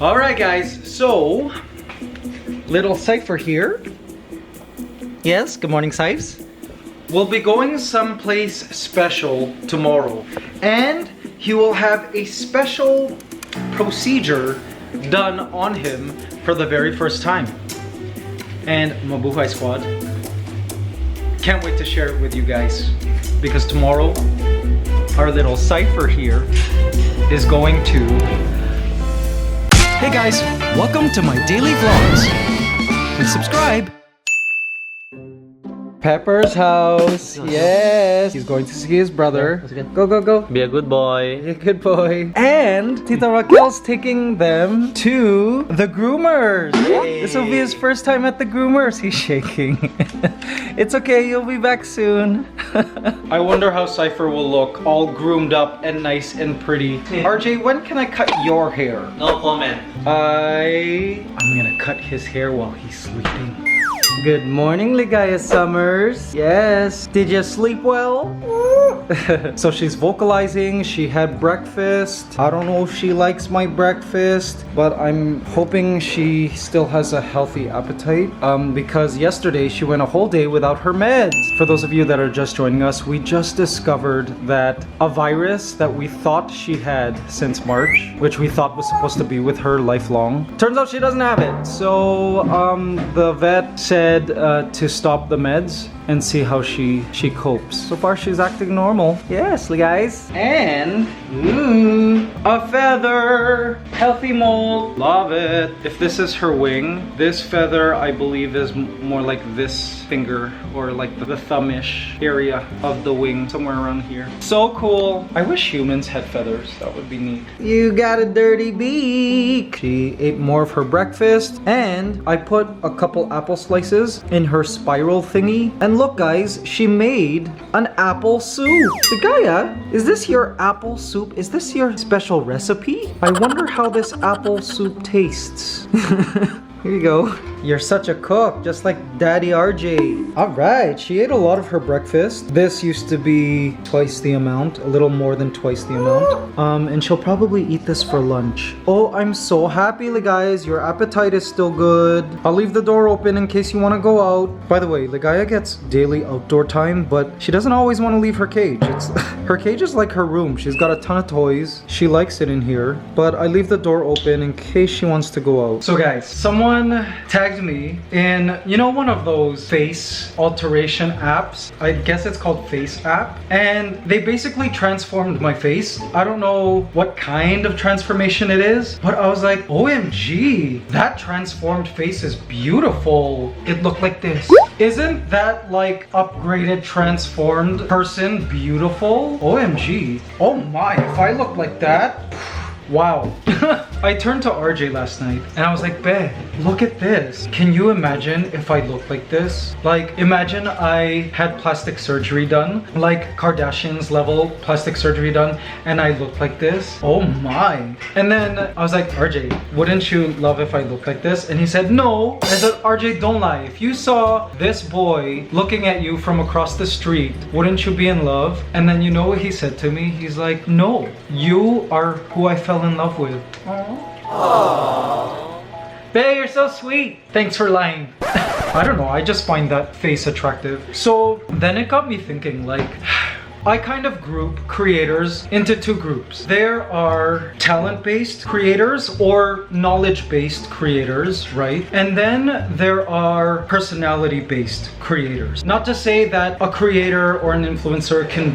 Alright guys, so little cipher here. Yes, good morning, Sipes. We'll be going someplace special tomorrow, and he will have a special procedure done on him for the very first time. And Mabuhay Squad, can't wait to share it with you guys, because tomorrow our little cipher here is going to... Hey guys, welcome to my daily vlogs. Please subscribe. Pepper's house. Yes. He's going to see his brother. Go, go, go. Be a good boy. Be a good boy. And Tita Raquel's taking them to the groomers. Yay. This will be his first time at the groomers. He's shaking. It's okay, you'll be back soon. I wonder how Cypher will look all groomed up and nice and pretty. RJ, when can I cut your hair? No comment. I'm gonna cut his hair while he's sleeping. Good morning, Ligaya Summers. Yes. Did you sleep well? So she's vocalizing. She had breakfast. I don't know if she likes my breakfast, but I'm hoping she still has a healthy appetite. Because yesterday she went a whole day without her meds. For those of you that are just joining us, we just discovered that a virus that we thought she had since March, which we thought was supposed to be with her lifelong, turns out she doesn't have it. So the vet said to stop the meds and see how she copes. So far she's acting normal. Yes, guys. And a feather. Healthy mold. Love it. If this is her wing, this feather I believe is more like this finger, or like the thumbish area of the wing, somewhere around here. So cool. I wish humans had feathers. That would be neat. You got a dirty beak. She ate more of her breakfast, and I put a couple apple slices in her spiral thingy. And look guys, she made an apple soup. Ligaya, is this your apple soup? Is this your special recipe? I wonder how this apple soup tastes. Here you go. You're such a cook, just like Daddy RJ. Alright, she ate a lot of her breakfast. This used to be twice the amount, a little more than twice the amount. And she'll probably eat this for lunch. Oh, I'm so happy, guys. Your appetite is still good. I'll leave the door open in case you want to go out. By the way, Ligaya gets daily outdoor time, but she doesn't always want to leave her cage. Her cage is like her room. She's got a ton of toys. She likes it in here, but I leave the door open in case she wants to go out. So guys, someone tagged me in, you know, one of those face alteration apps. I guess it's called Face app, and they basically transformed my face. I don't know what kind of transformation it is, but I was like, OMG, that transformed face is beautiful. It looked like this. Isn't that like upgraded transformed person beautiful? OMG. Oh my, if I look like that, wow. I turned to RJ last night and I was like, babe, look at this. Can you imagine if I looked like this? Like, imagine I had plastic surgery done, like Kardashians level plastic surgery done, and I looked like this. Oh my. And then I was like, RJ, wouldn't you love if I looked like this? And he said, no. I said, RJ, don't lie. If you saw this boy looking at you from across the street, wouldn't you be in love? And then you know what he said to me? He's like, no, you are who I fell in love with. Aww. Bae, you're so sweet. Thanks for lying. I don't know, I just find that face attractive. So then it got me thinking, like, I kind of group creators into two groups. There are talent-based creators or knowledge-based creators, right? And then there are personality-based creators. Not to say that a creator or an influencer can't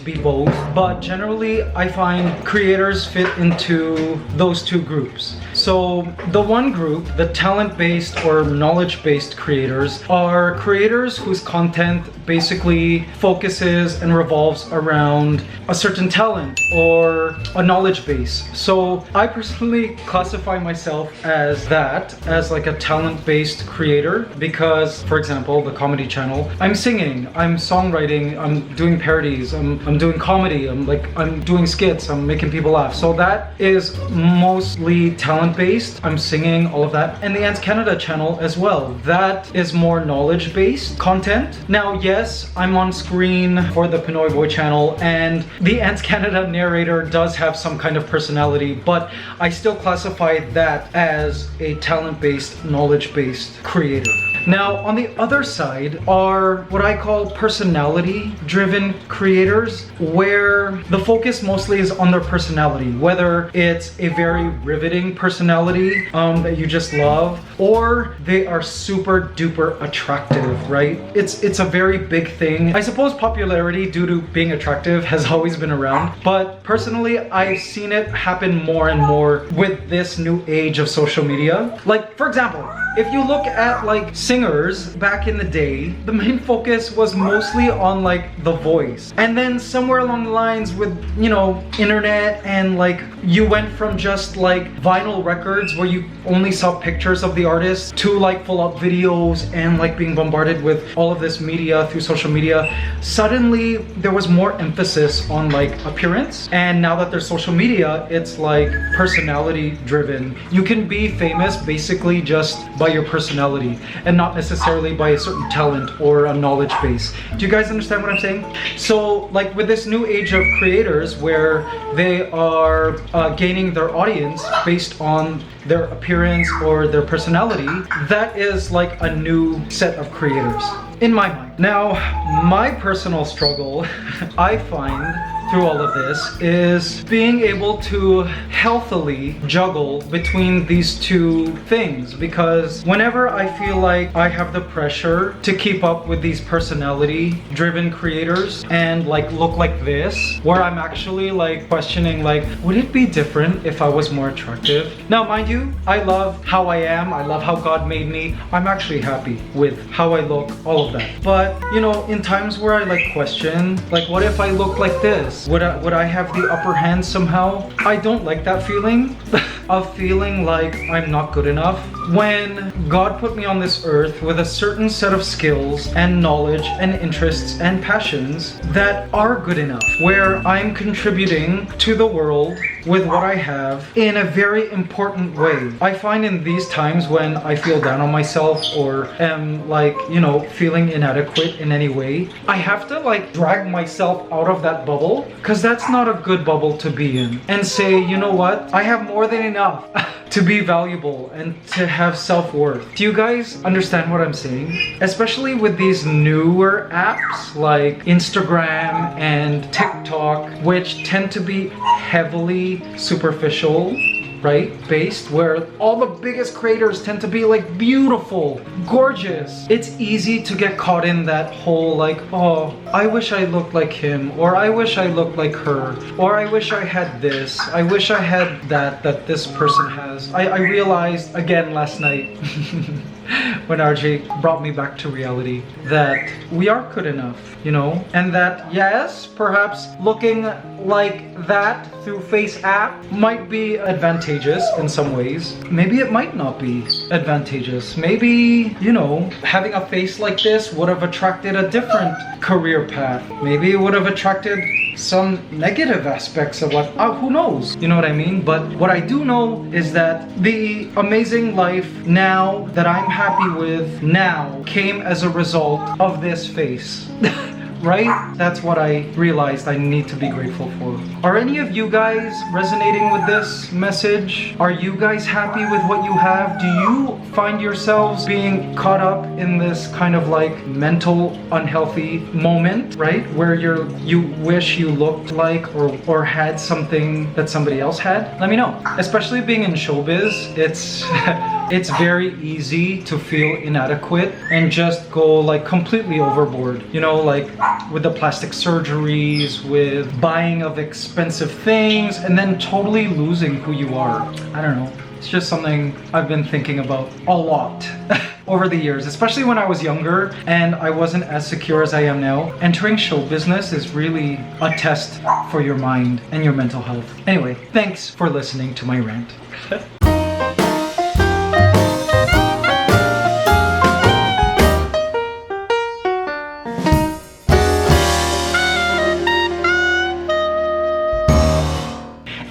be both, but generally I find creators fit into those two groups. So the one group, the talent-based or knowledge-based creators, are creators whose content basically focuses and revolves around a certain talent or a knowledge base. So I personally classify myself as that, as like a talent-based creator, because, for example, the comedy channel, I'm singing, I'm songwriting, I'm doing parodies, I'm doing comedy, I'm doing skits, I'm making people laugh. So that is mostly talent talent-based. I'm singing, all of that. And the ANTSCANADA channel as well. That is more knowledge-based content. Now, yes, I'm on screen for the Pinoy Boy channel, and the ANTSCANADA narrator does have some kind of personality, but I still classify that as a talent-based, knowledge-based creator. Now, on the other side are what I call personality-driven creators, where the focus mostly is on their personality, whether it's a very riveting personality that you just love, or they are super duper attractive, right? It's a very big thing. I suppose popularity due to being attractive has always been around, but personally, I've seen it happen more and more with this new age of social media. Like, for example, if you look at like singers back in the day, the main focus was mostly on like the voice. And then somewhere along the lines with, you know, internet, and like you went from just like vinyl records where you only saw pictures of the artist to like full up videos and like being bombarded with all of this media through social media. Suddenly there was more emphasis on like appearance. And now that there's social media, it's like personality driven. You can be famous basically just by your personality and not necessarily by a certain talent or a knowledge base. Do you guys understand what I'm saying? So like with this new age of creators where they are gaining their audience based on their appearance or their personality, that is like a new set of creators in my mind. Now, my personal struggle I find through all of this is being able to healthily juggle between these two things, because whenever I feel like I have the pressure to keep up with these personality driven creators and like look like this, where I'm actually like questioning like, would it be different if I was more attractive? Now mind you, I love how I am, I love how God made me, I'm actually happy with how I look, all of that. But you know, in times where I like question, like what if I look like this? Would I have the upper hand somehow? I don't like that feeling of feeling like I'm not good enough. When God put me on this earth with a certain set of skills and knowledge and interests and passions that are good enough, where I'm contributing to the world with what I have in a very important way. I find in these times when I feel down on myself or am like, you know, feeling inadequate in any way, I have to like drag myself out of that bubble, because that's not a good bubble to be in, and say, you know what, I have more than enough to be valuable and to have self-worth. Do you guys understand what I'm saying? Especially with these newer apps like Instagram and TikTok, which tend to be heavily superficial, right, based, where all the biggest creators tend to be like beautiful, gorgeous. It's easy to get caught in that whole like, oh, I wish I looked like him, or I wish I looked like her, or I wish I had this, I wish I had that this person has. I realized again last night when RJ brought me back to reality that we are good enough, you know, and that yes, perhaps looking like that through Face app might be advantageous in some ways. Maybe it might not be advantageous. Maybe, you know, having a face like this would have attracted a different career path. Maybe it would have attracted some negative aspects of what, who knows, you know what I mean? But what I do know is that the amazing life now that I'm happy with now came as a result of this face. Right? That's what I realized I need to be grateful for. Are any of you guys resonating with this message? Are you guys happy with what you have? Do you find yourselves being caught up in this kind of like mental unhealthy moment, right? Where you wish you looked like or had something that somebody else had? Let me know. Especially being in showbiz, it's it's very easy to feel inadequate and just go like completely overboard. You know, like with the plastic surgeries, with buying of expensive things, and then totally losing who you are. I don't know. It's just something I've been thinking about a lot over the years, especially when I was younger and I wasn't as secure as I am now. Entering show business is really a test for your mind and your mental health. Anyway, thanks for listening to my rant.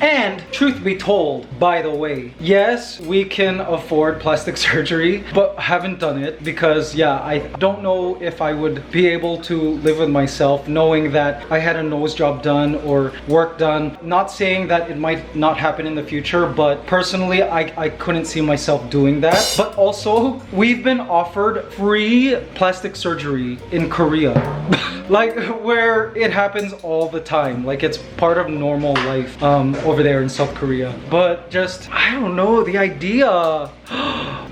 And truth be told, by the way, yes, we can afford plastic surgery, but haven't done it because, yeah, I don't know if I would be able to live with myself knowing that I had a nose job done or work done. Not saying that it might not happen in the future, but personally, I couldn't see myself doing that. But also, we've been offered free plastic surgery in Korea. Like, where it happens all the time. Like, it's part of normal life over there in South Korea. But just, I don't know, the idea.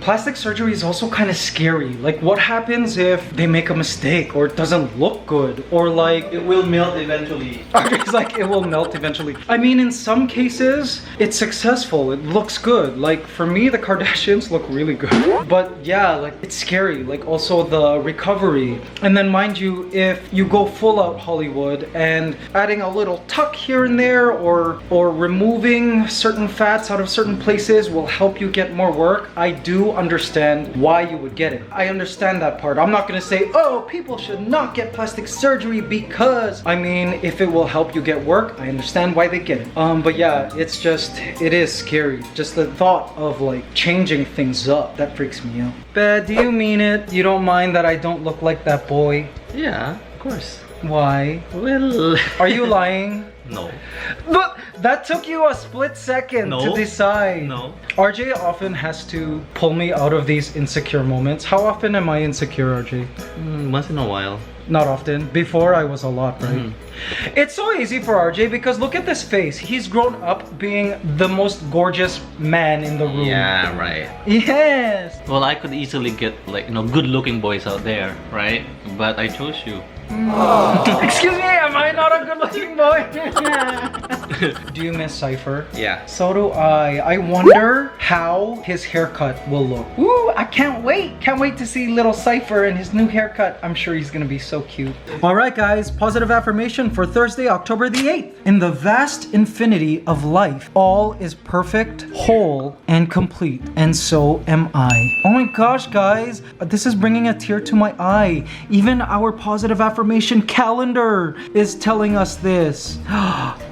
Plastic surgery is also kind of scary. Like, what happens if they make a mistake or it doesn't look good, or like It will melt eventually. it's like it will melt eventually. I mean, in some cases it's successful, it looks good. Like for me, the Kardashians look really good, but yeah, like it's scary. Like also the recovery, and then mind you, if you go full out Hollywood and adding a little tuck here and there, or removing certain fats out of certain places will help you get more work, I do understand why you would get it. I understand that part. I'm not gonna say, oh, people should not get plastic surgery because, I mean, if it will help you get work, I understand why they get it. But yeah, it's just, it is scary. Just the thought of like changing things up, that freaks me out. Bad, do you mean it? You don't mind that I don't look like that boy? Yeah, of course. Why? Well, Are you lying? no. But that took you a split second to No. decide. No. RJ often has to pull me out of these insecure moments. How often am I insecure, RJ? Once in a while. Not often. Before I was a lot, right? Mm-hmm. It's so easy for RJ because look at this face. He's grown up being the most gorgeous man in the room. Yeah, right. Yes. Well, I could easily get like, good-looking boys out there, right? But I chose you. Excuse me, am I not a good-looking boy? Do you miss Cypher? Yeah. So do I. I wonder how his haircut will look. Ooh, I can't wait. Can't wait to see little Cypher and his new haircut. I'm sure he's gonna be so cute. All right, guys, positive affirmation for Thursday, October the 8th. In the vast infinity of life, all is perfect, whole, and complete. And so am I. Oh my gosh, guys, this is bringing a tear to my eye. Even our positive affirmation calendar is telling us this.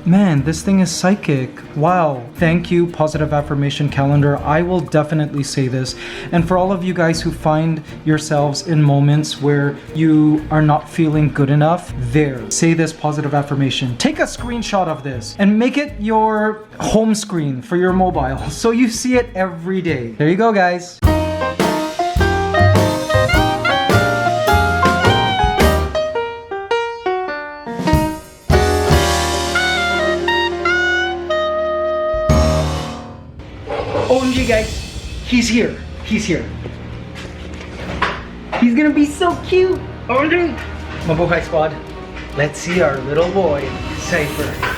Man, this thing is psychic. Wow. Thank you, positive affirmation calendar. I will definitely say this. And for all of you guys who find yourselves in moments where you are not feeling good enough, there, say this positive affirmation. Take a screenshot of this and make it your home screen for your mobile so you see it every day. There you go, guys. OMG, guys, he's here. He's here. He's gonna be so cute. OMG. Mabuhay squad. Let's see our little boy, Cypher.